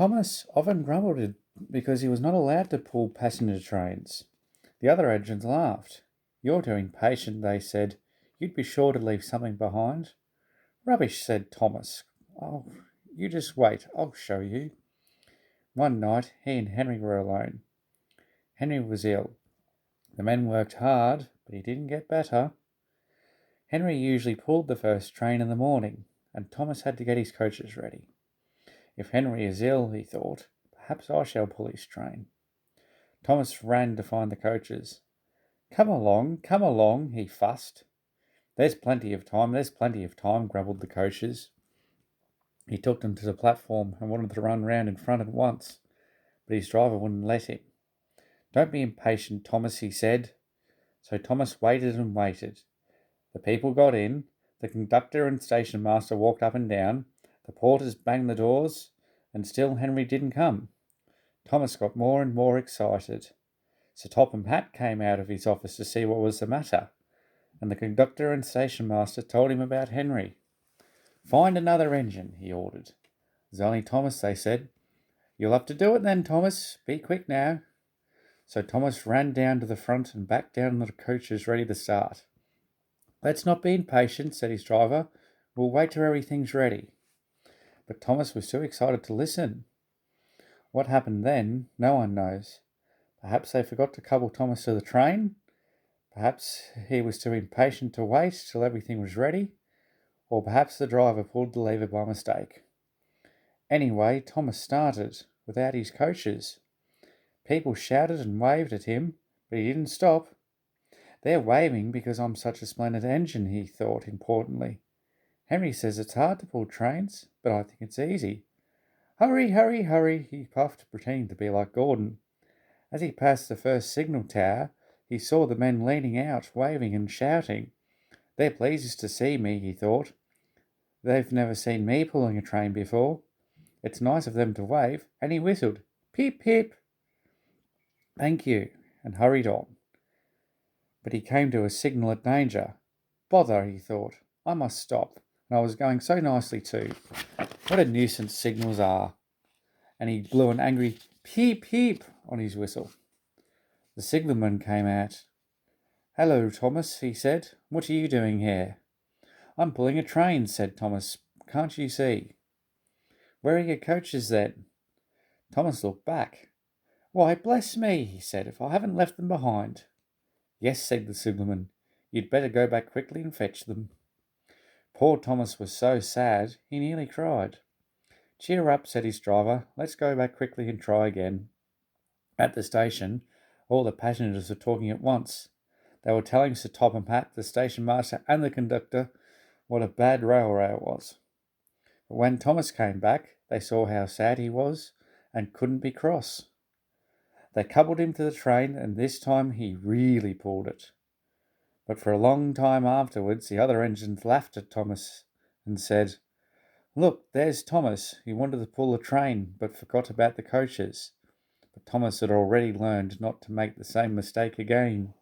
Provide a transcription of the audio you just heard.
Thomas often grumbled because he was not allowed to pull passenger trains. The other engines laughed. "You're too impatient," they said. "You'd be sure to leave something behind." "Rubbish," said Thomas. "Oh, you just wait. I'll show you." One night he and Henry were alone. Henry was ill. The men worked hard, but he didn't get better. Henry usually pulled the first train in the morning, and Thomas had to get his coaches ready. "If Henry is ill," he thought, "perhaps I shall pull his train." Thomas ran to find the coaches. Come along," he fussed. There's plenty of time," grumbled the coaches. He took them to the platform and wanted to run round in front at once, but his driver wouldn't let him. "Don't be impatient, Thomas," he said. So Thomas waited and waited. The people got in, the conductor and station master walked up and down, the porters banged the doors, and still Henry didn't come. Thomas got more and more excited. Sir Topham Hatt came out of his office to see what was the matter, and the conductor and station master told him about Henry. "Find another engine," he ordered. "There's only Thomas," they said. "You'll have to do it then, Thomas. Be quick now." So Thomas ran down to the front and back down the coaches ready to start. "Let's not be impatient," said his driver. "We'll wait till everything's ready." But Thomas was too excited to listen. What happened then, no one knows. Perhaps they forgot to couple Thomas to the train. Perhaps he was too impatient to wait till everything was ready. Or perhaps the driver pulled the lever by mistake. Anyway, Thomas started, without his coaches. People shouted and waved at him, but he didn't stop. "They're waving because I'm such a splendid engine," he thought importantly. "Henry says it's hard to pull trains, but I think it's easy. Hurry, hurry, hurry," he puffed, pretending to be like Gordon. As he passed the first signal tower, he saw the men leaning out, waving and shouting. "They're pleased to see me," he thought. "They've never seen me pulling a train before. It's nice of them to wave," and he whistled, "Pip, pip." "Thank you," and hurried on. But he came to a signal at danger. "Bother," he thought, "I must stop, and I was going so nicely too. What a nuisance signals are." And he blew an angry peep peep on his whistle. The signalman came out. "Hello, Thomas," he said. "What are you doing here?" "I'm pulling a train," said Thomas. "Can't you see?" "Where are your coaches then?" Thomas looked back. "Why, bless me," he said, "if I haven't left them behind." "Yes," said the signalman. "You'd better go back quickly and fetch them." Poor Thomas was so sad he nearly cried. "Cheer up," said his driver. "Let's go back quickly and try again." At the station, all the passengers were talking at once. They were telling Sir Topham Hatt, the station master, and the conductor what a bad railway it was. But when Thomas came back, they saw how sad he was and couldn't be cross. They coupled him to the train, and this time he really pulled it. But for a long time afterwards, the other engines laughed at Thomas and said, "Look, there's Thomas. He wanted to pull the train, but forgot about the coaches." But Thomas had already learned not to make the same mistake again.